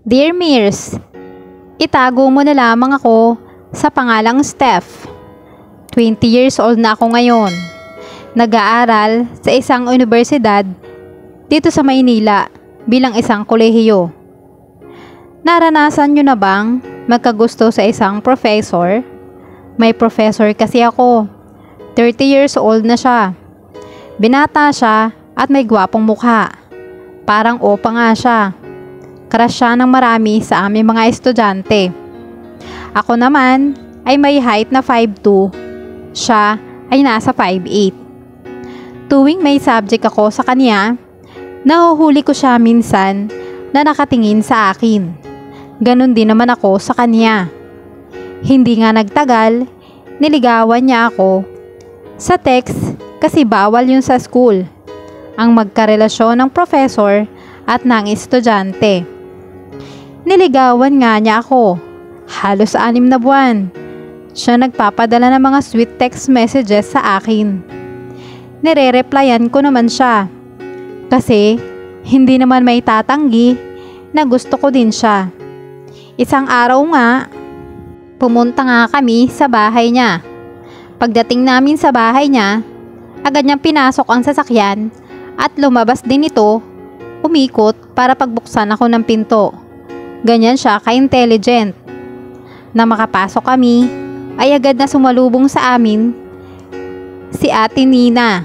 Dear Mears, itago mo na lamang ako sa pangalang Steph. 20 years old na ako ngayon. Nag-aaral sa isang universidad dito sa Maynila bilang isang kolehiyo. Naranasan nyo na bang magkagusto sa isang professor? May professor kasi ako. 30 years old na siya. Binata siya at may gwapong mukha. Parang opa nga siya. Crush siya ng marami sa aming mga estudyante. Ako naman ay may height na 5'2". Siya ay nasa 5'8". Tuwing may subject ako sa kanya, nahuhuli ko siya minsan na nakatingin sa akin. Ganon din naman ako sa kanya. Hindi nga nagtagal, niligawan niya ako sa text kasi bawal yun sa school, ang magkarelasyon ng professor at ng estudyante. Niligawan nga niya ako, halos 6 na buwan. Siya nagpapadala ng mga sweet text messages sa akin. Nire-replyan ko naman siya, kasi hindi naman may tatanggi na gusto ko din siya. Isang araw nga, pumunta nga kami sa bahay niya. Pagdating namin sa bahay niya, agad niyang pinasok ang sasakyan at lumabas din ito, umikot para pagbuksan ako ng pinto. Ganyan siya ka-intelligent. Na makapasok kami, ay agad na sumalubong sa amin si Ate Nina,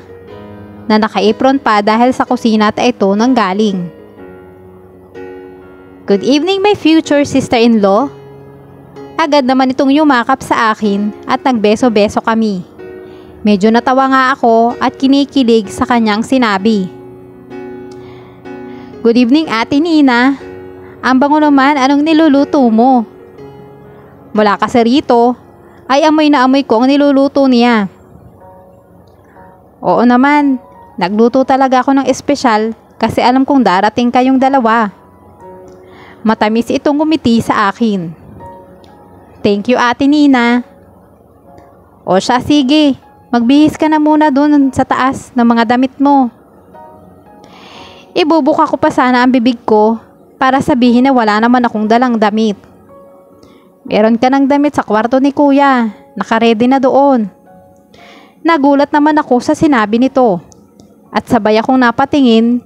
na naka-apron pa dahil sa kusina at ito nang galing. Good evening, my future sister-in-law. Agad naman itong yumakap sa akin at nagbeso-beso kami. Medyo natawa nga ako at kinikilig sa kanyang sinabi. Good evening, Ate Nina. Ang bango naman, anong niluluto mo? Mula kasi rito, ay amoy na amoy ko ang niluluto niya. Oo naman, nagluto talaga ako ng espesyal kasi alam kong darating kayong dalawa. Matamis itong ngumiti sa akin. Thank you, Ate Nina. O siya, sige. Magbihis ka na muna dun sa taas ng mga damit mo. Ibubuka ko pa sana ang bibig ko para sabihin na wala naman akong dalang damit. Meron ka ng damit sa kwarto ni Kuya. Nakaredy na doon. Nagulat naman ako sa sinabi nito. At sabay akong napatingin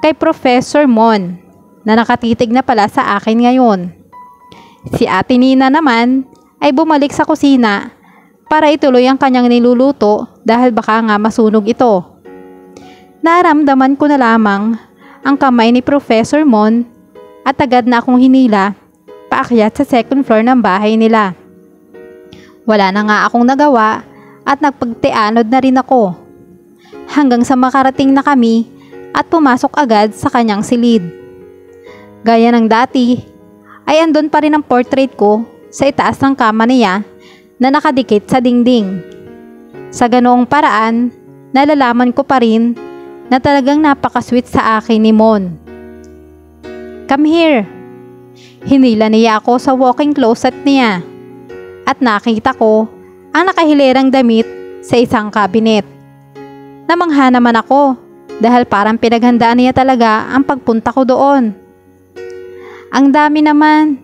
kay Professor Mon, na nakatitig na pala sa akin ngayon. Si Ate Nina naman ay bumalik sa kusina para ituloy ang kanyang niluluto dahil baka nga masunog ito. Naramdaman ko na lamang ang kamay ni Professor Mon at agad na akong hinila paakyat sa second floor ng bahay nila. Wala na nga akong nagawa at nagpagtianod na rin ako hanggang sa makarating na kami at pumasok agad sa kanyang silid. Gaya ng dati, ay andun pa rin ang portrait ko sa itaas ng kama niya na nakadikit sa dingding. Sa ganoong paraan, nalalaman ko pa rin na talagang napaka-sweet sa akin ni Mon. Come here. Hinila niya ako sa walk-in closet niya at nakita ko ang nakahilerang damit sa isang cabinet. Namangha naman ako dahil parang pinaghandaan niya talaga ang pagpunta ko doon. Ang dami naman.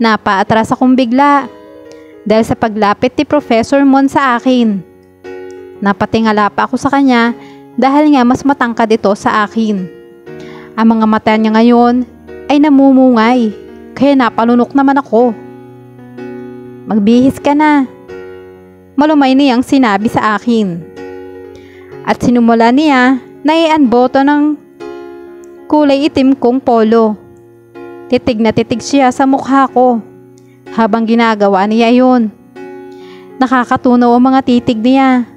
Napaatras akong bigla dahil sa paglapit ni Professor Mon sa akin. Napatingala pa ako sa kanya dahil nga mas matangkad ito sa akin. Ang mga mata niya ngayon ay namumungay, kaya napalunok naman ako. Magbihis ka na. Malumay niyang sinabi sa akin. At sinumula niya na i-unbutton ng kulay itim kong polo. Titig na titig siya sa mukha ko habang ginagawa niya yun. Nakakatunaw ang mga titig niya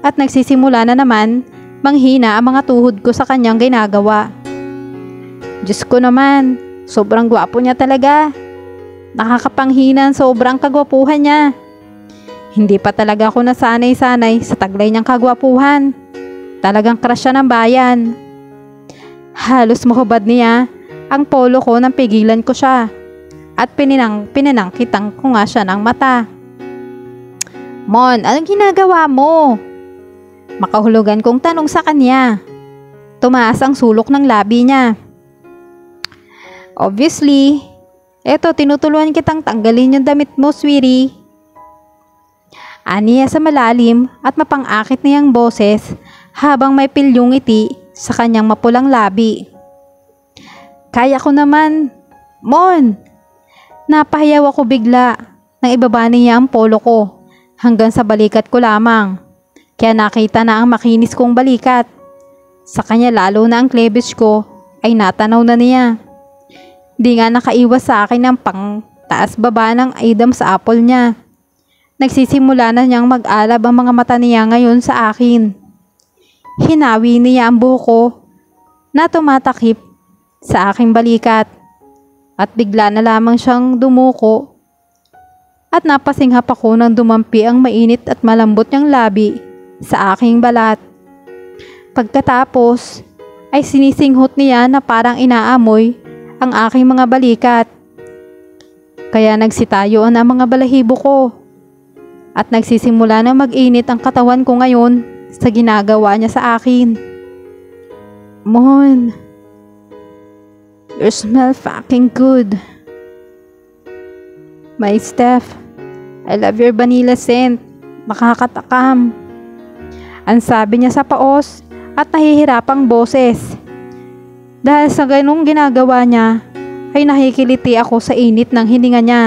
at nagsisimula na naman manghina ang mga tuhod ko sa kanyang ginagawa. Diyos ko naman, sobrang gwapo niya talaga. Nakakapanghinan sobrang kagwapuhan niya. Hindi pa talaga ako nasanay-sanay sa taglay niyang kagwapuhan. Talagang crush siya ng bayan. Halos mahubad niya ang polo ko nang pigilan ko siya at pinanangkitan ko nga siya ng mata. Mon, anong ginagawa mo? Makahulugan kong tanong sa kanya. Tumaas ang sulok ng labi niya. Obviously, Eto, tinutulungan kitang tanggalin yung damit mo, sweetie. Aniya sa malalim at mapang-akit niyang boses habang may pilyong ngiti sa kanyang mapulang labi. Kaya ko naman, Mon! Napahiyaw ako bigla nang ibaba niya ang polo ko hanggang sa balikat ko lamang. Kaya nakita na ang makinis kong balikat. Sa kanya lalo na ang cleavage ko ay natanaw na niya. Di nga nakaiwas sa akin ang pang taas baba ng idam sa apple niya. Nagsisimula na niyang mag-alab ang mga mata niya ngayon sa akin. Hinawi niya ang buhok ko na tumatakip sa aking balikat at bigla na lamang siyang dumuko at napasinghap ako nang dumampi ang mainit at malambot niyang labi sa aking balat. Pagkatapos ay sinisinghot niya na parang inaamoy ang aking mga balikat. Kaya nagsitayo ang mga balahibo ko at nagsisimula na mag-init ang katawan ko ngayon sa ginagawa niya sa akin. Mon, you smell fucking good. My Steph, I love your vanilla scent. Makakatakam. Ang sabi niya sa paos at nahihirapang boses. Dahil sa ganung ginagawa niya, ay nakikiliti ako sa init ng hininga niya.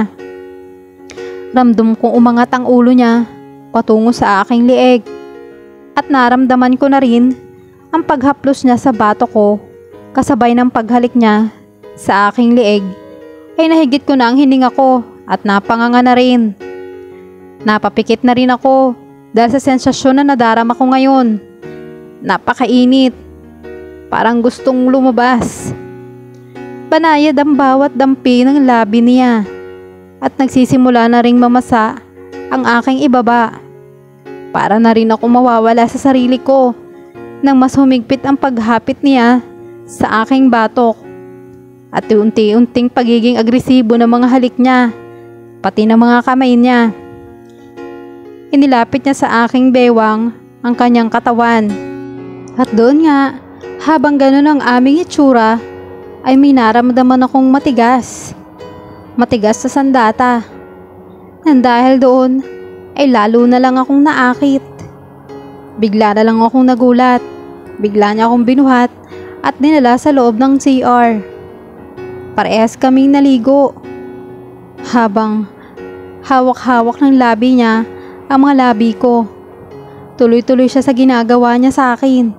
Ramdam kong umangat ang ulo niya patungo sa aking lieg. At naramdaman ko na rin ang paghaplos niya sa bato ko kasabay ng paghalik niya sa aking lieg. Ay nahigit ko na ang hininga ko at napanganga na rin. Napapikit na rin ako dahil sa sensasyon na nadarama ko ngayon. Napakainit. Parang gustong lumabas. Banayad ang bawat dampi ng labi niya at nagsisimula na ring mamasa ang aking ibaba. Para na rin ako mawawala sa sarili ko nang mas humigpit ang paghapit niya sa aking batok at unti-unting pagiging agresibo ng mga halik niya, pati ng mga kamay niya. Inilapit niya sa aking bewang ang kanyang katawan. At doon nga, habang ganun ang aming itsura, ay may naramdaman akong matigas. Matigas sa sandata. Nang dahil doon, ay lalo na lang akong naakit. Bigla na lang akong nagulat. Bigla niya akong binuhat at dinala sa loob ng CR. Parehas kaming naligo. Habang hawak-hawak ng labi niya ang mga labi ko. Tuloy-tuloy siya sa ginagawa niya sa akin.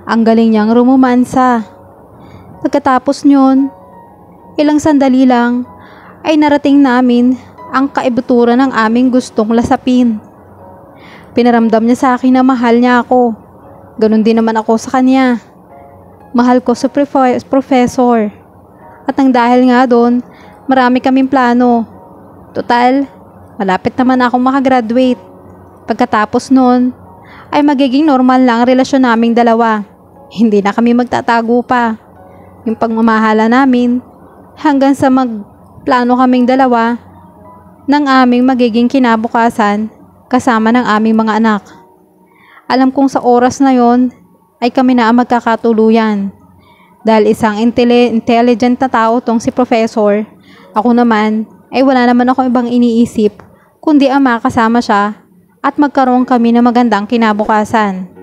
Ang galing niyang rumomansa. Pagkatapos nyon, ilang sandali lang ay narating namin ang kaibuturan ng aming gustong lasapin. Pinaramdam niya sa akin na mahal niya ako. Ganon din naman ako sa kanya. Mahal ko sa professor. At nang dahil nga doon, marami kaming plano. Total, malapit naman akong makagraduate. Pagkatapos noon, ay magiging normal lang ang relasyon naming dalawa. Hindi na kami magtatago pa. Yung pagmamahala namin hanggang sa magplano kaming dalawa ng aming magiging kinabukasan kasama ng aming mga anak. Alam kong sa oras na yon ay kami na ang magkakatuluyan. Dahil isang intelligent na tao tong si Professor, ako naman ay wala naman ako ibang iniisip kundi ang makasama siya at magkaroon kami ng magandang kinabukasan.